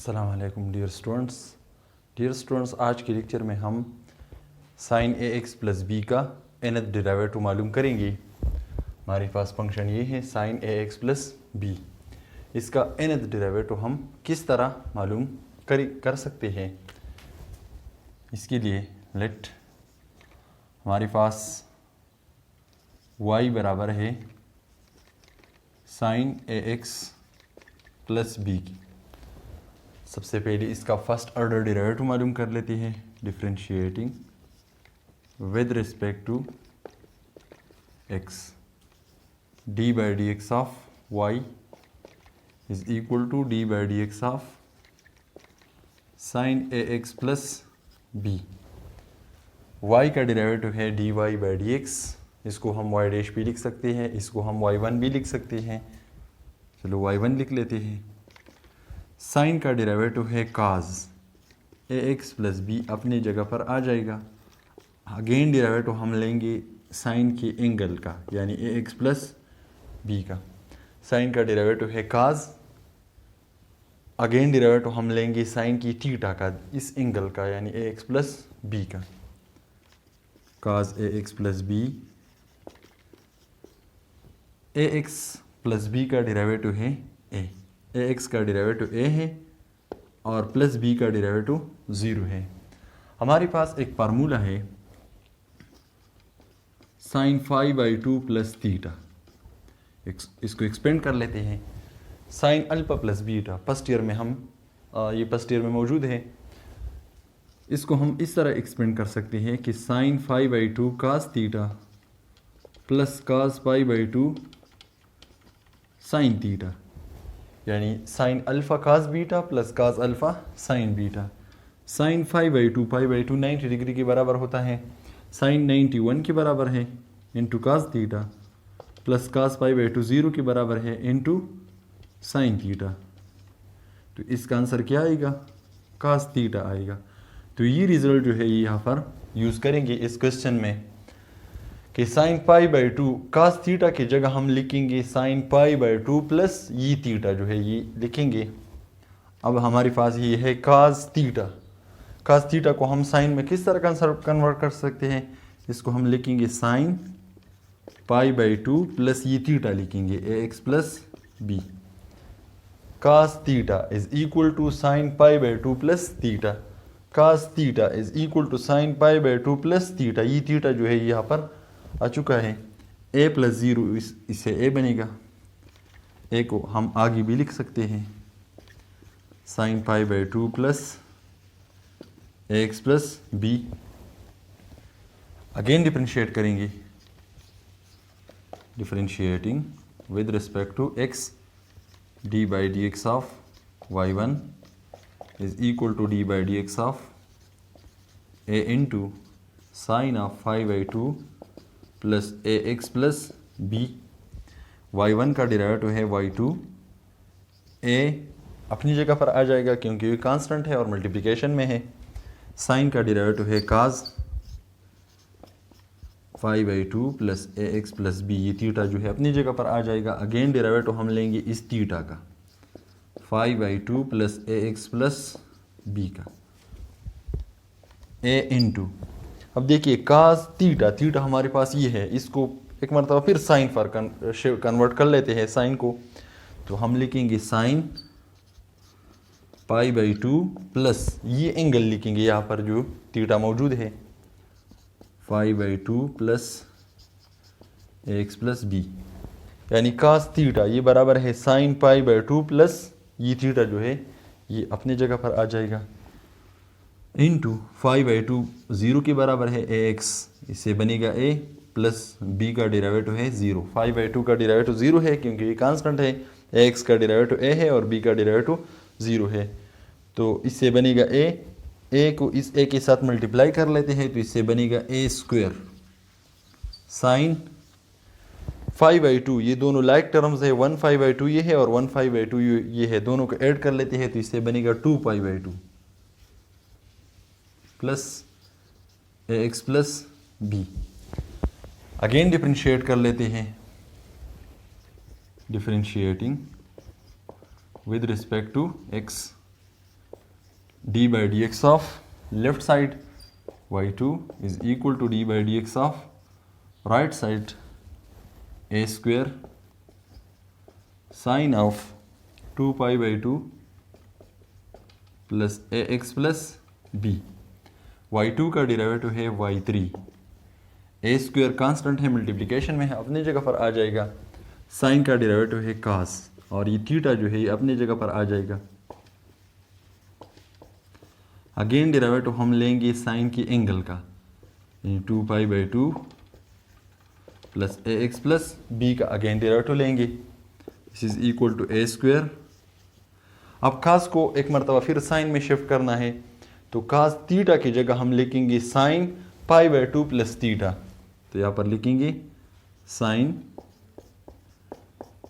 अस्सलाम वालेकुम dear students, आज के लेक्चर में हम sign A x plus B का nth डेरिवेटिव मालूम करेंगे। हमारे पास फंक्शन ये है sign A x plus B. इसका nth डेरिवेटिव हम किस तरह मालूम कर सकते हैं। इसके लिए लेट हमारे पास y बराबर है sign A x plus B की। सबसे पहले इसका फर्स्ट ऑर्डर डेरिवेटिव मालूम कर लेते हैं। Differentiating with respect to x, D by D x of y is equal to D by D x of sine A x plus B. y का derivative है dy बाई डी एक्स। इसको हम y dash भी लिख सकते हैं, इसको हम y1 भी लिख सकते हैं। चलो y1 लिख लेते हैं। साइन का डेरिवेटिव है काज ए एक्स प्लस बी, अपनी जगह पर आ जाएगा। अगेन डेरिवेटिव हम लेंगे साइन के एंगल का, यानी ए एक्स प्लस बी का। साइन का डेरिवेटिव है काज, अगेन डेरिवेटिव हम लेंगे साइन की थीटा का, इस एंगल का, यानी ए एक्स प्लस बी का। काज ए एक्स प्लस बी, ए एक्स प्लस बी का डेरिवेटिव है ए एक्स का डेरिवेटिव ए है और प्लस बी का डेरिवेटिव 0 है। हमारे पास एक फार्मूला है sine phi by 2 plus theta. इसको एक्सपेंड कर लेते हैं। Sine alpha plus beta first year में हम ये फर्स्ट ईयर में मौजूद है। इसको हम इस तरह एक्सपेंड कर सकते हैं कि sine phi by 2 cos theta plus cos pi by 2 sine theta, यानी sine alpha cos beta plus cos alpha sine beta. Sine pi by 2 90 degree के बराबर होता है, साइन 91 के बराबर है into cos theta plus cos pi by 2 0 के बराबर है इंटू साइन थीटा। तो इसका आंसर क्या आएगा? कास थीटा आएगा। तो ये रिजल्ट जो है ये यहाँ पर यूज़ करेंगे इस क्वेश्चन में कि sine pi by 2 cos theta की जगह हम लिखेंगे साइन पाई बाई 2 प्लस ये थीटा जो है ये लिखेंगे। अब हमारे पास ये है कास थीटा। कास थीटा को हम साइन में किस तरह कन्वर्ट कर सकते हैं? इसको हम लिखेंगे साइन पाई बाई 2 प्लस ये थीटा लिखेंगे a x plus B. Cos theta is equal to sine pi by 2 plus theta. Cos theta is equal to sine pi by 2 plus theta. ये थीटा जो है यहाँ पर आ चुका है। a प्लस 0 इससे a बनेगा। a को हम आगे भी लिख सकते हैं sine pi by 2 plus A x plus b. Again differentiate करेंगे। Differentiating with respect to x, D by D x of y1 is equal to D by D x of a into sine of 5/2 plus A x plus b. y1 का derivative है y2। a अपनी जगह पर आ जाएगा क्योंकि ये constant है और मल्टीप्लिकेशन में है। साइन का डेरिवेटिव है काज 5/2 प्लस ए एक्स प्लस बी। ये थीटा जो है अपनी जगह पर आ जाएगा। अगेन डेरिवेटिव हम लेंगे इस थीटा का 5/2 प्लस ए एक्स प्लस बी का a इंटू, अब देखिए कास थीटा, थीटा हमारे पास ये है। इसको एक मरतबा फिर साइन पर कन्वर्ट कर लेते हैं साइन को। तो हम लिखेंगे साइन पाई बाई 2 प्लस ये एंगल लिखेंगे यहाँ पर जो थीटा मौजूद है 5/2 प्लस ए एक्स प्लस बी, यानी कास थीटा ये बराबर है साइन पाई बाई 2 प्लस ये थीटा जो है ये अपनी जगह पर आ जाएगा इंटू 5/2 0 के बराबर है ए एक्स, इससे बनेगा a प्लस b का डेरिवेटिव है 0। 5/2 का डेरिवेटिव 0 है क्योंकि ये कांस्टेंट है। ए एक्स का डेरिवेटिव a है और b का डेरिवेटिव 0 है। तो इससे बनेगा a को इस a के साथ मल्टीप्लाई कर लेते हैं तो इससे बनेगा a स्क्वायर साइन 5/2। ये दोनों लाइक टर्म्स है, 1 5/2 ये है और 1 5/2 ये है। दोनों को ऐड कर लेते हैं तो इससे बनेगा 2 पाई/2 प्लस ए x plus b. Again differentiate कर लेते हैं। Differentiating with respect to x, D by D x of left side y2 is equal to D by D x of right side a square sine of 2 pi by 2 plus A x plus b. y2 का derivative है y3, a square constant है, multiplication में है, अपनी जगह पर आ जाएगा। Sign का डिराइवेटिव है कास, और ये थीटा जो है ये अपनी जगह पर आ जाएगा। अगेन डिराइवेटिव हम लेंगे साइन की एंगल का, 2 pi by 2 plus A x plus B का अगेन डिराइवेटिव लेंगे। This is equal to A square. अब कास को एक मरतबा फिर साइन में शिफ्ट करना है, तो कास थीटा की जगह हम लिखेंगे sine pi by 2 plus theta. तो यहाँ पर लिखेंगे साइन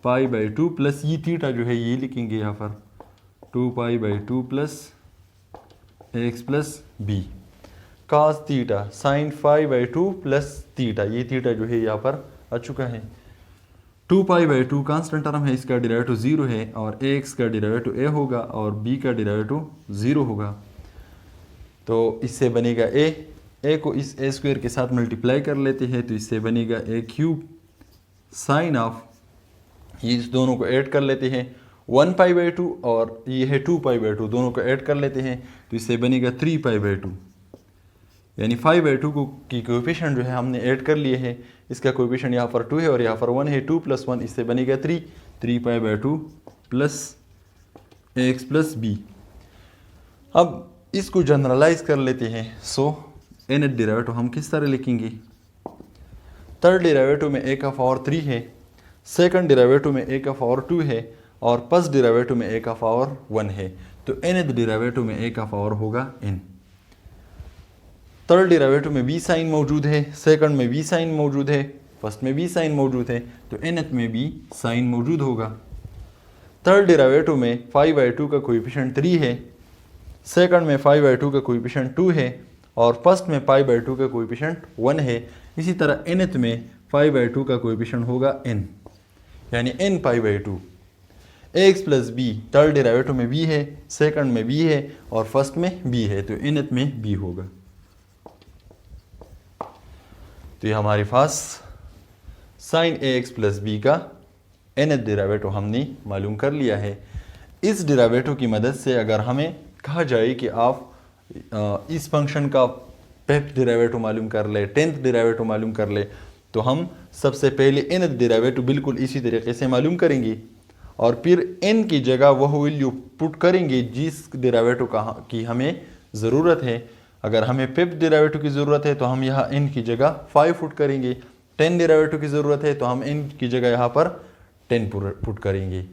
पाई बाई 2 प्लस ये थीटा जो है ये लिखेंगे यहाँ पर 2 pi by 2 plus X plus B. Cos theta sine pi by 2 plus theta, ये थीटा जो है यहाँ पर आ चुका है। 2 पाई बाई 2 कांस्टेंट टर्म है, इसका डिराइवेटिव 0 है, और ए एक्स का डिराइवेटिव ए होगा और बी का डिराइवेटिव 0 होगा। तो इससे बनेगा ए को इस ए स्क्वायर के साथ मल्टीप्लाई कर लेते हैं, तो इससे बनेगा ए क्यूब साइन ऑफ, ये इस दोनों को ऐड कर लेते हैं 1 पाई बाई 2 और ये है 2 पाई बाई 2, दोनों को ऐड कर लेते हैं, तो इससे बनेगा 3 पाई बाई 2। यानी 5 बाई 2 की कोएफिशिएंट जो है हमने ऐड कर लिए है, इसका कोएफिशिएंट यहाँ पर 2 है और यहाँ पर 1 है, 2 प्लस 1 इससे बनेगा 3 pi by 2 plus X plus B. अब इसको जनरलाइज कर लेते हैं। सो nth डिराइवेटिव हम किस तरह लिखेंगे? थर्ड डिराइवेटिव में a का पावर 3 है, सेकंड डिराइवेटिव में a का पावर 2 है और फर्स्ट डिराइवेटिव में a का पावर 1 है। तो nth डिराइवेटिव में a का पावर होगा n। थर्ड डिराइवेटिव में b साइन मौजूद है, सेकंड में b साइन मौजूद है, फर्स्ट में b साइन मौजूद है, तो nth में b साइन मौजूद होगा। थर्ड डिराइवेटिव में 5 बाई 2 का कोएफिशिएंट 3 है, सेकंड में 5 बाई 2 का कोएफिशिएंट 2 है और फर्स्ट में 5 बाई 2 का कोएफिशिएंट 1 है। इसी तरह nth में 5 बाई 2 का कोएफिशिएंट होगा n, यानी n pi by 2। X plus B third derivative में b है, सेकंड में b है और फर्स्ट में b है, तो nth में b होगा। तो ये हमारे पास sign A x plus B का nth डिराइवेटिव हमने मालूम कर लिया है। इस डिराइवेटिव की मदद से अगर हमें कहा जाए कि आप इस फंक्शन का 5th डिराइवेटिव मालूम कर ले, 10th डिराइवेटिव मालूम कर ले, तो हम सबसे पहले nth डिराइवेटिव बिल्कुल इसी तरीके से मालूम करेंगे और फिर n की जगह वह वैल्यू पुट करेंगे जिस डिराइवेटिव की हमें ज़रूरत है। अगर हमें 5th डिराइवेटिव की ज़रूरत है तो हम यहाँ n की जगह 5 पुट करेंगे, 10 डिराइवेटिव की ज़रूरत है तो हम n की जगह यहाँ पर 10 पुट करेंगे।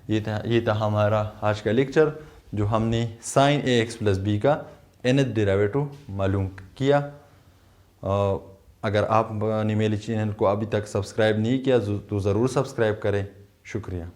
ये था हमारा आज का लेक्चर, जो हमने sign A x plus B का nth डिराइवेटिव मालूम किया। अगर आपने मेरे चैनल को अभी तक सब्सक्राइब नहीं किया तो ज़रूर सब्सक्राइब करें। शुक्रिया।